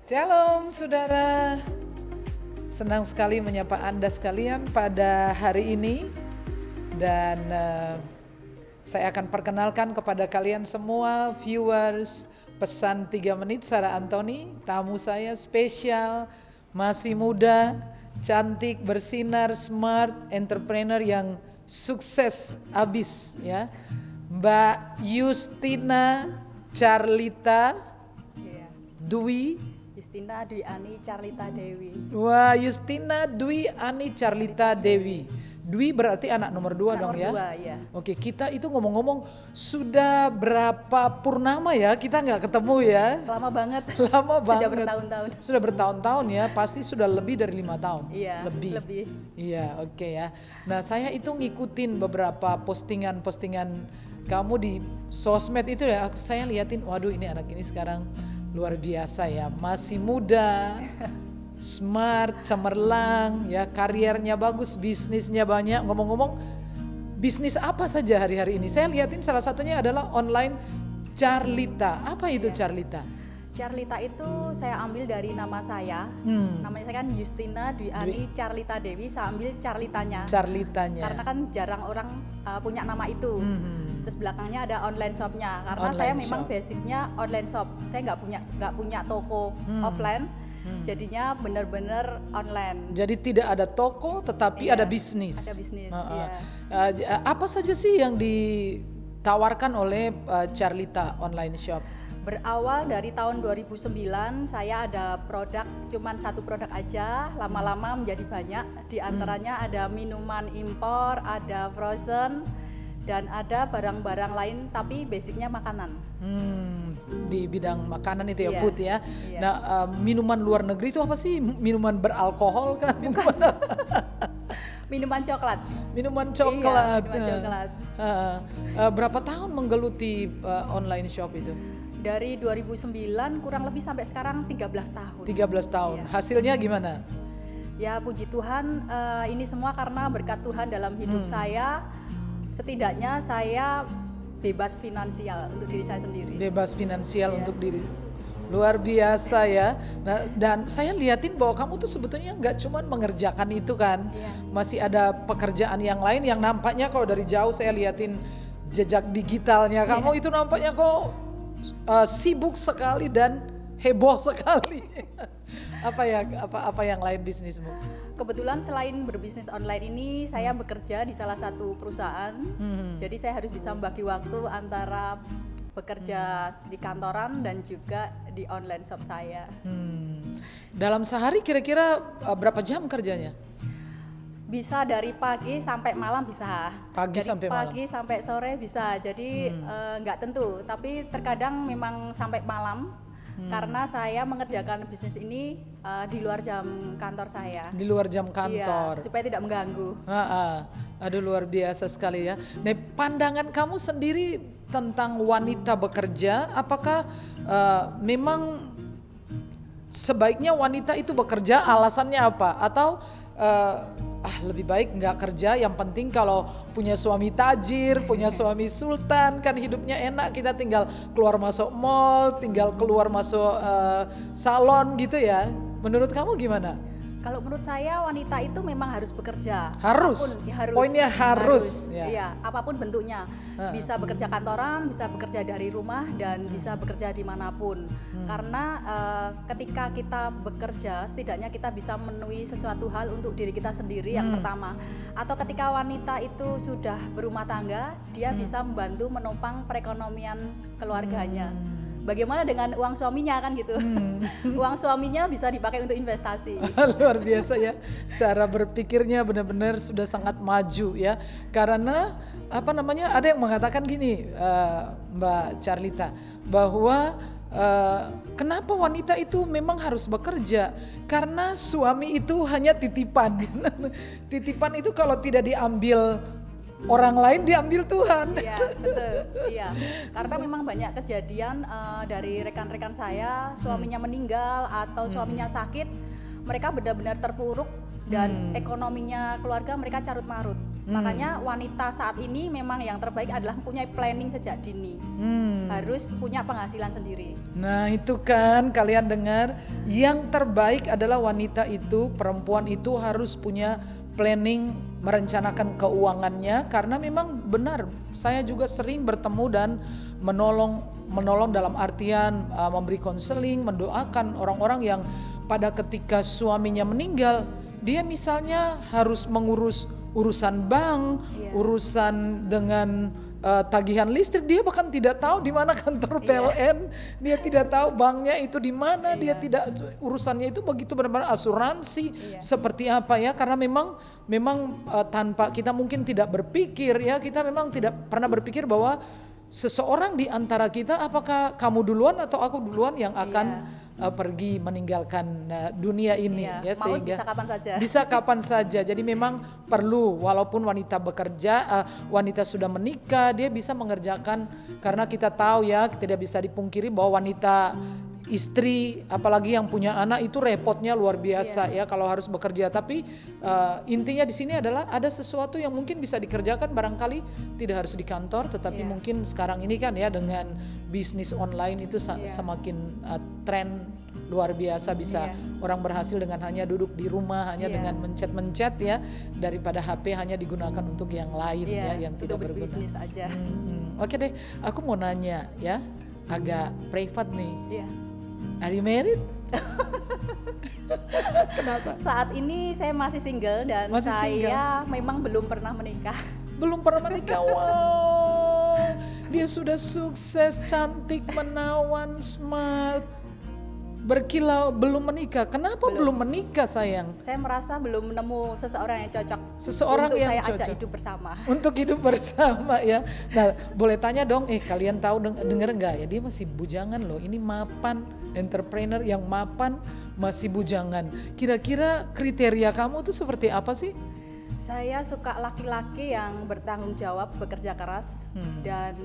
Shalom saudara, senang sekali menyapa Anda sekalian pada hari ini. Dan saya akan perkenalkan kepada kalian semua viewers Pesan 3 Menit Sarah Anthony. Tamu saya spesial, masih muda, cantik, bersinar, smart, entrepreneur yang sukses abis ya, Mbak Justina Carlita Dwi. Justina Dwi Ani Carlita Dewi. Wah, Justina Dwi Ani Carlita Dewi. Dwi berarti anak nomor 2 dong ya? Nomor 2 ya. Oke, kita itu ngomong-ngomong sudah berapa purnama ya? Kita nggak ketemu ya? Lama banget. Lama banget. Sudah bertahun-tahun. Sudah bertahun-tahun ya? Pasti sudah lebih dari 5 tahun. Iya. Lebih. Iya, oke ya. Nah, saya itu ngikutin beberapa postingan-postingan kamu di sosmed itu ya. Saya liatin, waduh ini anak ini sekarang luar biasa ya, masih muda, smart, cemerlang, ya karirnya bagus, bisnisnya banyak. Ngomong-ngomong, bisnis apa saja hari-hari ini? Saya liatin salah satunya adalah online Carlita. Apa itu Carlita? Carlita itu saya ambil dari nama saya. Namanya saya kan Justina Dwi Ani Carlita Dewi. Saya ambil Carlitanya. Carlitanya. Karena kan jarang orang punya nama itu. Terus belakangnya ada online shopnya. Karena Online saya memang shop. basicnya online shop. Saya nggak punya toko offline. Jadinya benar-benar online. Jadi tidak ada toko, tetapi Iya, ada bisnis. ada bisnis, iya. Apa saja sih yang ditawarkan oleh Carlita online shop? Berawal dari tahun 2009 saya ada produk, cuman satu produk aja, lama-lama menjadi banyak. Di antaranya ada minuman impor, ada frozen, dan ada barang-barang lain tapi basicnya makanan. Di bidang makanan itu ya, Iya, food ya. iya. Nah, minuman luar negeri itu apa sih? Minuman beralkohol kan? Minuman coklat. Minuman coklat. Iya, minuman coklat. Berapa tahun menggeluti online shop itu? Dari 2009 kurang lebih sampai sekarang 13 tahun. 13 tahun. Iya. Hasilnya gimana? Ya puji Tuhan, ini semua karena berkat Tuhan dalam hidup saya. Setidaknya saya bebas finansial untuk diri saya sendiri. Bebas finansial Iya. untuk diri. Luar biasa ya. Nah, dan saya liatin bahwa kamu tuh sebetulnya nggak cuma mengerjakan itu kan. Iya. Masih ada pekerjaan yang lain yang nampaknya kalau dari jauh saya liatin jejak digitalnya kamu itu nampaknya kok sibuk sekali dan heboh sekali. apa yang lain bisnismu? Kebetulan selain berbisnis online ini, saya bekerja di salah satu perusahaan. Jadi saya harus bisa membagi waktu antara bekerja di kantoran dan juga di online shop saya. Dalam sehari kira-kira berapa jam kerjanya? Bisa dari pagi sampai malam bisa. Pagi dari sampai pagi sampai sore bisa. Jadi nggak tentu, tapi terkadang memang sampai malam. Karena saya mengerjakan bisnis ini di luar jam kantor saya. Di luar jam kantor. Iya, supaya tidak mengganggu. Aduh luar biasa sekali ya. Nah, pandangan kamu sendiri tentang wanita bekerja, apakah memang sebaiknya wanita itu bekerja, alasannya apa? Atau lebih baik nggak kerja, yang penting kalau punya suami tajir, punya suami sultan, kan hidupnya enak, kita tinggal keluar masuk mall, tinggal keluar masuk salon gitu ya. Menurut kamu gimana? Kalau menurut saya wanita itu memang harus bekerja. Harus. Apapun, ya harus. Poinnya harus. Ya. Iya, apapun bentuknya. Bisa bekerja kantoran, bisa bekerja dari rumah, dan bisa bekerja dimanapun. Karena ketika kita bekerja, setidaknya kita bisa memenuhi sesuatu hal untuk diri kita sendiri yang pertama. Atau ketika wanita itu sudah berumah tangga, dia bisa membantu menopang perekonomian keluarganya. Bagaimana dengan uang suaminya kan gitu? Uang suaminya bisa dipakai untuk investasi. Luar biasa ya, cara berpikirnya benar-benar sudah sangat maju ya. Karena ada yang mengatakan gini, Mbak Carlita, bahwa kenapa wanita itu memang harus bekerja? Karena suami itu hanya titipan. Titipan itu kalau tidak diambil orang lain, diambil Tuhan. Iya, betul. Iya. Karena memang banyak kejadian dari rekan-rekan saya, suaminya meninggal atau suaminya sakit, mereka benar-benar terpuruk dan ekonominya keluarga mereka carut marut. Makanya wanita saat ini memang yang terbaik adalah mempunyai planning sejak dini. Harus punya penghasilan sendiri. Nah itu kan kalian dengar, yang terbaik adalah wanita itu, perempuan itu harus punya planning, merencanakan keuangannya, karena memang benar, saya juga sering bertemu dan menolong dalam artian memberi konseling, mendoakan orang-orang yang pada ketika suaminya meninggal, dia misalnya harus mengurus urusan bank, urusan dengan tagihan listrik, dia bahkan tidak tahu di mana kantor PLN, dia tidak tahu banknya itu di mana, dia tidak, urusannya itu begitu benar-benar asuransi seperti apa ya, karena memang tanpa kita mungkin tidak berpikir ya, kita memang tidak pernah berpikir bahwa seseorang di antara kita, apakah kamu duluan atau aku duluan yang akan pergi meninggalkan dunia ini ya, sehingga bisa kapan saja. Jadi memang perlu, walaupun wanita bekerja, wanita sudah menikah, dia bisa mengerjakan, karena kita tahu ya, tidak bisa dipungkiri bahwa wanita istri, apalagi yang punya anak itu repotnya luar biasa ya kalau harus bekerja. Tapi intinya di sini adalah ada sesuatu yang mungkin bisa dikerjakan, barangkali tidak harus di kantor, tetapi mungkin sekarang ini kan ya dengan bisnis online itu semakin tren luar biasa, bisa orang berhasil dengan hanya duduk di rumah, hanya dengan mencet ya, daripada HP hanya digunakan untuk yang lain ya, yang tidak berguna. Aja. Oke deh, aku mau nanya ya, agak private nih. Are you married? Kenapa? Saat ini saya masih single dan memang belum pernah menikah. Belum pernah menikah, wow. Dia sudah sukses, cantik, menawan, smart, berkilau, belum menikah. Kenapa belum menikah sayang? Saya merasa belum menemu seseorang yang cocok. Seseorang untuk yang saya cocok. Ajak hidup bersama. Untuk hidup bersama ya. Nah, boleh tanya dong, kalian tahu denger nggak ya? Dia masih bujangan loh. Ini mapan, entrepreneur yang mapan, masih bujangan. Kira-kira kriteria kamu tuh seperti apa sih? Saya suka laki-laki yang bertanggung jawab, bekerja keras, dan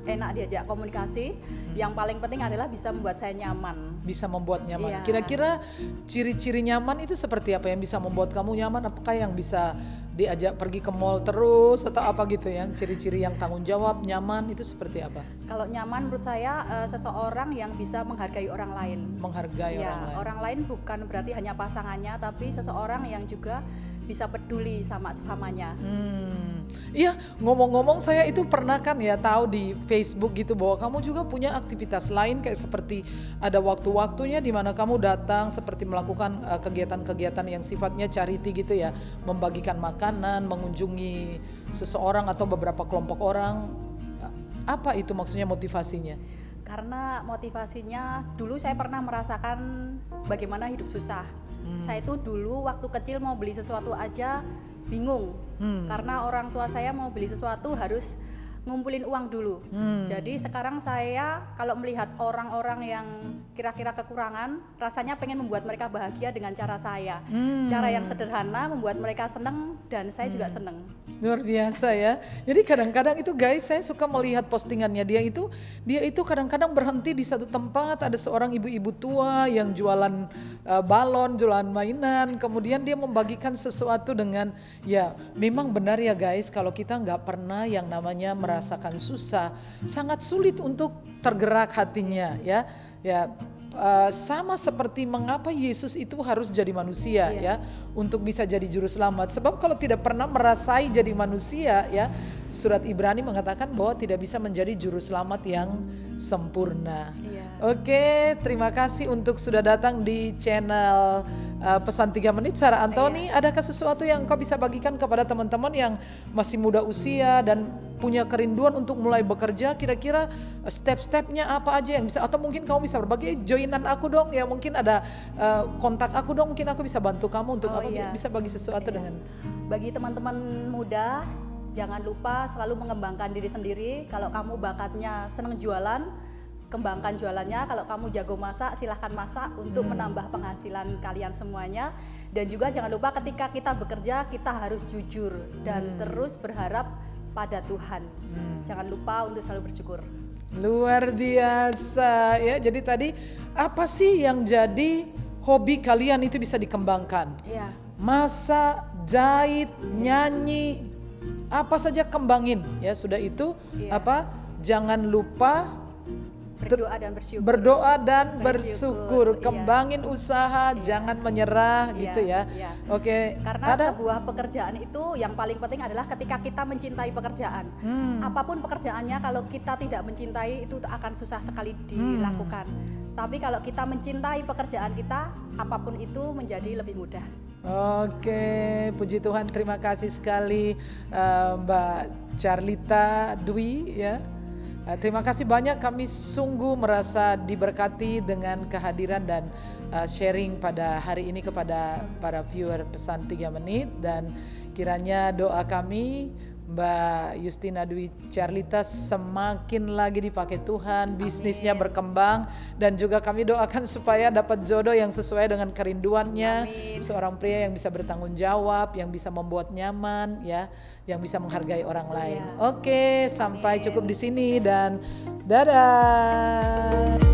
enak diajak komunikasi. Yang paling penting adalah bisa membuat saya nyaman. Bisa membuat nyaman. Kira-kira ciri-ciri nyaman itu seperti apa yang bisa membuat kamu nyaman? Apakah yang bisa diajak pergi ke mall terus atau apa gitu ya? Ciri-ciri yang tanggung jawab, nyaman itu seperti apa? Kalau nyaman menurut saya seseorang yang bisa menghargai orang lain. Menghargai orang lain. Orang lain bukan berarti hanya pasangannya, tapi seseorang yang juga bisa peduli sama sesamanya. Iya, ngomong-ngomong saya itu pernah kan ya tahu di Facebook gitu bahwa kamu juga punya aktivitas lain, kayak seperti ada waktu-waktunya di mana kamu datang seperti melakukan kegiatan-kegiatan yang sifatnya charity gitu ya, membagikan makanan, mengunjungi seseorang atau beberapa kelompok orang. Apa itu maksudnya, motivasinya? Karena motivasinya dulu saya pernah merasakan bagaimana hidup susah. Saya itu dulu waktu kecil mau beli sesuatu aja bingung, karena orang tua saya mau beli sesuatu harus ngumpulin uang dulu. Jadi sekarang saya kalau melihat orang-orang yang kira-kira kekurangan, rasanya pengen membuat mereka bahagia dengan cara saya. Cara yang sederhana membuat mereka senang dan saya juga senang. Luar biasa ya. Jadi kadang-kadang itu guys, saya suka melihat postingannya dia itu kadang-kadang berhenti di satu tempat, ada seorang ibu-ibu tua yang jualan balon, jualan mainan, kemudian dia membagikan sesuatu dengan, ya memang benar ya guys, kalau kita nggak pernah yang namanya merasakan susah, sangat sulit untuk tergerak hatinya ya. Sama seperti mengapa Yesus itu harus jadi manusia ya, untuk bisa jadi juru selamat. Sebab kalau tidak pernah merasai jadi manusia ya, surat Ibrani mengatakan bahwa tidak bisa menjadi juru selamat yang sempurna. Oke, terima kasih untuk sudah datang di channel Pesan 3 Menit Sarah Antoni. Adakah sesuatu yang kau bisa bagikan kepada teman-teman yang masih muda usia dan punya kerinduan untuk mulai bekerja? Kira-kira step-stepnya apa aja yang bisa, atau mungkin kamu bisa berbagi, joinan aku dong ya, mungkin ada kontak aku dong, mungkin aku bisa bantu kamu untuk bisa bagi sesuatu dengan. Bagi teman-teman muda, jangan lupa selalu mengembangkan diri sendiri. Kalau kamu bakatnya senang jualan, kembangkan jualannya. Kalau kamu jago masak, silahkan masak untuk menambah penghasilan kalian semuanya. Dan juga jangan lupa ketika kita bekerja, kita harus jujur dan terus berharap pada Tuhan. Jangan lupa untuk selalu bersyukur. Luar biasa ya. Jadi tadi apa sih yang jadi hobi kalian itu bisa dikembangkan? Masak, jahit, nyanyi, apa saja kembangin ya. Sudah itu Iya. apa? Jangan lupa Berdoa dan bersyukur. berdoa dan bersyukur. Iya. Kembangin usaha, jangan menyerah Iya, gitu ya. iya. Oke. Karena Ada? sebuah pekerjaan itu yang paling penting adalah ketika kita mencintai pekerjaan. Apapun pekerjaannya, kalau kita tidak mencintai itu akan susah sekali dilakukan. Tapi kalau kita mencintai pekerjaan kita, apapun itu menjadi lebih mudah. Oke, puji Tuhan, terima kasih sekali Mbak Charlita Dwi ya. Terima kasih banyak, kami sungguh merasa diberkati dengan kehadiran dan sharing pada hari ini kepada para viewer Pesan 3 Menit. Dan kiranya doa kami Mbak Justina Dwi Charlita semakin lagi dipakai Tuhan, bisnisnya berkembang, dan juga kami doakan supaya dapat jodoh yang sesuai dengan kerinduannya. Amin. Seorang pria yang bisa bertanggung jawab, yang bisa membuat nyaman ya, yang bisa menghargai orang lain. Ya. Oke, sampai Amin. cukup di sini dan dadah.